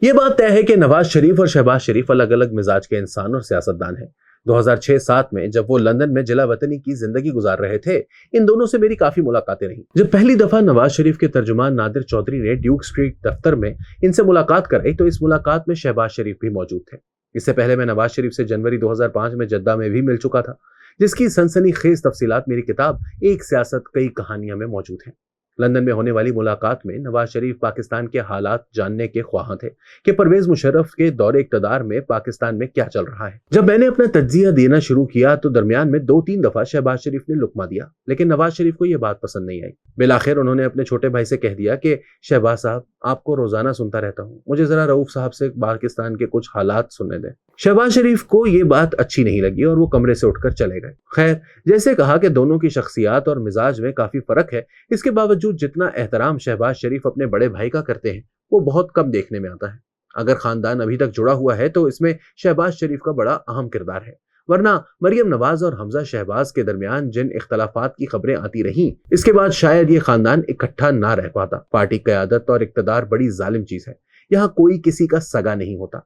یہ بات طے ہے کہ نواز شریف اور شہباز شریف الگ الگ مزاج کے انسان اور سیاستدان ہیں۔ 2006-07 میں جب وہ لندن میں جلا وطنی کی زندگی گزار رہے تھے، ان دونوں سے میری کافی ملاقاتیں رہیں۔ جب پہلی دفعہ نواز شریف کے ترجمان نادر چودھری نے ڈیوک اسٹریٹ دفتر میں ان سے ملاقات کرائی تو اس ملاقات میں شہباز شریف بھی موجود تھے۔ اس سے پہلے میں نواز شریف سے جنوری 2005 میں جدہ میں بھی مل چکا تھا، جس کی سنسنی خیز تفصیلات میری کتاب ایک سیاست کئی کہانیاں میں موجود ہیں۔ لندن میں ہونے والی ملاقات میں نواز شریف پاکستان کے حالات جاننے کے خواہاں تھے کہ پرویز مشرف کے دور اقتدار میں پاکستان میں کیا چل رہا ہے۔ جب میں نے اپنا تجزیہ دینا شروع کیا تو درمیان میں 2-3 دفعہ شہباز شریف نے لقمہ دیا، لیکن نواز شریف کو یہ بات پسند نہیں آئی۔ بالآخر انہوں نے اپنے چھوٹے بھائی سے کہہ دیا کہ شہباز صاحب، آپ کو روزانہ سنتا رہتا ہوں، مجھے ذرا رؤوف صاحب سے پاکستان کے کچھ حالات سننے دیں۔ شہباز شریف کو یہ بات اچھی نہیں لگی اور وہ کمرے سے اٹھ کر چلے گئے۔ خیر، جیسے کہا کہ دونوں کی شخصیات اور مزاج میں کافی فرق ہے، اس کے باوجود جتنا احترام شہباز شریف اپنے بڑے بھائی کا کرتے ہیں وہ بہت کم دیکھنے میں آتا ہے۔ اگر خاندان ابھی تک جڑا ہوا ہے تو اس میں شہباز شریف کا بڑا اہم کردار ہے، ورنہ مریم نواز اور حمزہ شہباز کے درمیان جن اختلافات کی خبریں آتی رہیں، اس کے بعد شاید یہ خاندان اکٹھا نہ رہ پاتا۔ پارٹی قیادت اور اقتدار بڑی ظالم چیز ہے، یہاں کوئی کسی کا سگا نہیں ہوتا۔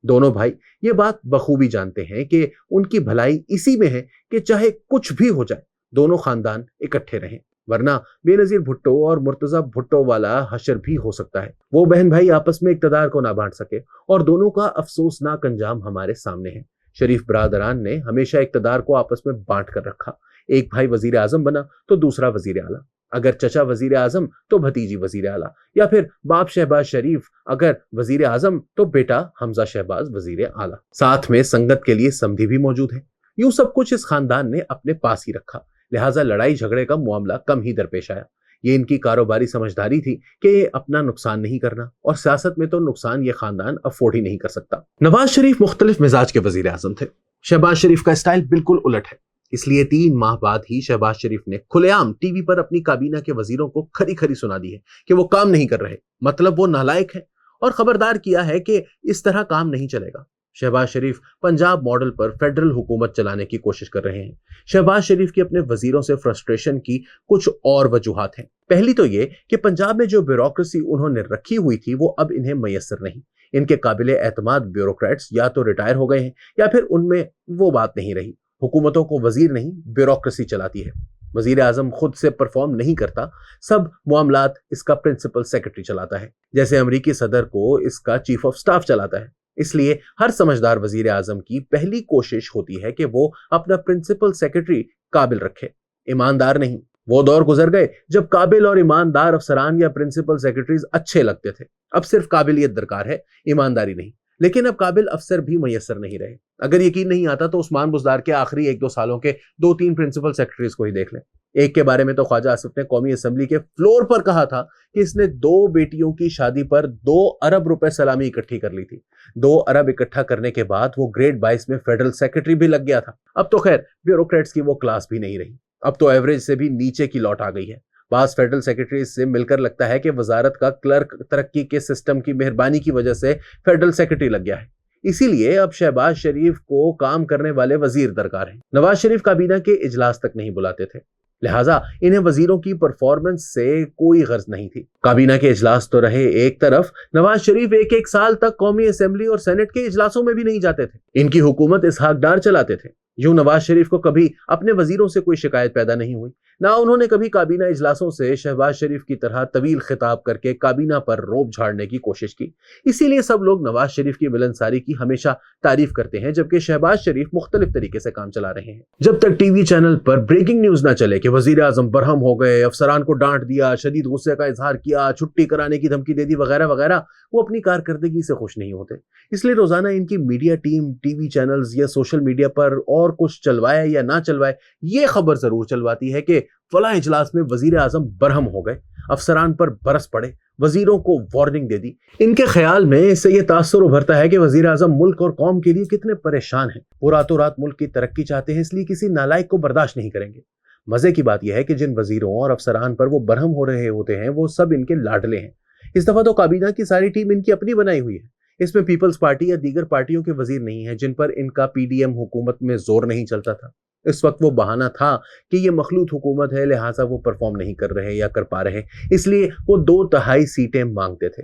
دونوں بھائی یہ بات بخوبی جانتے ہیں کہ ان کی بھلائی اسی میں ہے کہ چاہے کچھ بھی ہو جائے دونوں خاندان اکٹھے رہیں، ورنہ بے نظیر بھٹو اور مرتضی بھٹو والا حشر بھی ہو سکتا ہے۔ وہ بہن بھائی آپس میں اقتدار کو نہ بانٹ سکے اور دونوں کا افسوسناک انجام ہمارے سامنے ہے۔ شریف برادران نے ہمیشہ اقتدار کو آپس میں بانٹ کر رکھا، ایک بھائی وزیر اعظم بنا تو دوسرا وزیر اعلیٰ، اگر چچا وزیر اعظم تو بھتیجی وزیر اعلیٰ، یا پھر باپ شہباز شریف اگر وزیر اعظم تو بیٹا حمزہ شہباز وزیر اعلیٰ، ساتھ میں سنگت کے لیے سمدھی بھی موجود ہے۔ یوں سب کچھ اس خاندان نے اپنے پاس ہی رکھا، لہٰذا لڑائی جھگڑے کا معاملہ کم ہی درپیش آیا۔ یہ ان کی کاروباری سمجھداری تھی کہ یہ اپنا نقصان نہیں کرنا، اور سیاست میں تو نقصان یہ خاندان افورڈ ہی نہیں کر سکتا۔ نواز شریف مختلف مزاج کے وزیر اعظم تھے، شہباز شریف کا اسٹائل بالکل الٹ ہے، اس لیے 3 ماہ بعد ہی شہباز شریف نے کھلے عام ٹی وی پر اپنی کابینہ کے وزیروں کو کھری کھری سنا دی ہے کہ وہ کام نہیں کر رہے، مطلب وہ نالائق ہیں، اور خبردار کیا ہے کہ اس طرح کام نہیں چلے گا۔ شہباز شریف پنجاب ماڈل پر فیڈرل حکومت چلانے کی کوشش کر رہے ہیں۔ شہباز شریف کی اپنے وزیروں سے فرسٹریشن کی کچھ اور وجوہات ہیں۔ پہلی تو یہ کہ پنجاب میں جو بیوروکریسی انہوں نے رکھی ہوئی تھی وہ اب انہیں میسر نہیں۔ ان کے قابل اعتماد بیوروکریٹس یا تو ریٹائر ہو گئے ہیں یا پھر ان میں وہ بات نہیں رہی۔ حکومتوں کو وزیر نہیں بیوروکریسی چلاتی ہے۔ وزیر اعظم خود سے پرفارم نہیں کرتا، سب معاملات اس کا پرنسپل سیکرٹری چلاتا ہے، جیسے امریکی صدر کو اس کا چیف آف سٹاف چلاتا ہے۔ اس لیے ہر سمجھدار وزیر اعظم کی پہلی کوشش ہوتی ہے کہ وہ اپنا پرنسپل سیکرٹری قابل رکھے، ایماندار نہیں۔ وہ دور گزر گئے جب قابل اور ایماندار افسران یا پرنسپل سیکرٹریز اچھے لگتے تھے، اب صرف قابلیت درکار ہے، ایمانداری نہیں۔ لیکن اب قابل افسر بھی میسر نہیں رہے۔ اگر یقین نہیں آتا تو عثمان بزدار کے آخری 1-2 سالوں کے 2-3 پرنسپل سیکرٹریز کو ہی دیکھ لیں۔ ایک کے بارے میں تو خواجہ آصف نے قومی اسمبلی کے فلور پر کہا تھا کہ اس نے 2 بیٹیوں کی شادی پر 2 ارب روپے سلامی اکٹھی کر لی تھی۔ 2 ارب اکٹھا کرنے کے بعد وہ گریڈ 22 میں فیڈرل سیکرٹری بھی لگ گیا تھا۔ اب تو خیر بیوروکریٹس کی وہ کلاس بھی نہیں رہی، اب تو ایوریج سے بھی نیچے کی لوٹ آ گئی ہے۔ بعض فیڈرل سیکرٹریز سے مل کر لگتا ہے کہ وزارت کا کلرک ترقی کے سسٹم کی مہربانی کی وجہ سے فیڈرل سیکرٹری لگ گیا ہے، اسی لیے اب شہباز شریف کو کام کرنے والے وزیر درکار ہیں۔ نواز شریف کابینہ کے اجلاس تک نہیں بلاتے تھے، لہٰذا انہیں وزیروں کی پرفارمنس سے کوئی غرض نہیں تھی۔ کابینہ کے اجلاس تو رہے ایک طرف، نواز شریف 1-1 سال تک قومی اسمبلی اور سینٹ کے اجلاسوں میں بھی نہیں جاتے تھے۔ ان کی حکومت اسحاق ڈار چلاتے تھے۔ یوں نواز شریف کو کبھی اپنے وزیروں سے کوئی شکایت پیدا نہیں ہوئی، نہ انہوں نے کبھی کابینہ اجلاسوں سے شہباز شریف کی طرح طویل خطاب کر کے کابینہ پر روب جھاڑنے کی کوشش کی۔ اسی لیے سب لوگ نواز شریف کی ملنساری کی ہمیشہ تعریف کرتے ہیں، جبکہ شہباز شریف مختلف طریقے سے کام چلا رہے ہیں۔ جب تک ٹی وی چینل پر بریکنگ نیوز نہ چلے کہ وزیر اعظم برہم ہو گئے، افسران کو ڈانٹ دیا، شدید غصے کا اظہار کیا، چھٹی کرانے کی دھمکی دے دی وغیرہ وغیرہ، وہ اپنی کارکردگی سے خوش نہیں ہوتے۔ اس لیے روزانہ ان کی media team T V channels یا سوشل میڈیا پر اور کچھ چلوائے یا نہ چلوائے، یہ خبر ضرور چلواتی ہے کہ فلاں اجلاس میں وزیر اعظم برہم ہو گئے، افسران پر برس پڑے، وزیروں کو وارننگ دے دی۔ ان کے خیال میں اس سے یہ تاثر ابھرتا ہے کہ وزیر اعظم ملک اور قوم کے لیے کتنے پریشان ہیں، وہ راتوں رات ملک کی ترقی چاہتے ہیں، اس لیے کسی نالائق کو برداشت نہیں کریں گے۔ مزے کی بات یہ ہے کہ جن وزیروں اور افسران پر وہ برہم ہو رہے ہوتے ہیں وہ سب ان کے لاڈلے ہیں۔ اس دفعہ تو کابینہ کی ساری ٹیم ان کی اپنی بنائی ہوئی ہے، اس میں پیپلز پارٹی یا دیگر پارٹیوں کے وزیر نہیں ہیں جن پر ان کا پی ڈی ایم حکومت میں زور نہیں چلتا تھا۔ اس وقت وہ بہانہ تھا کہ یہ مخلوط حکومت ہے، لہٰذا وہ پرفارم نہیں کر رہے یا کر پا رہے، اس لیے وہ 2/3 سیٹیں مانگتے تھے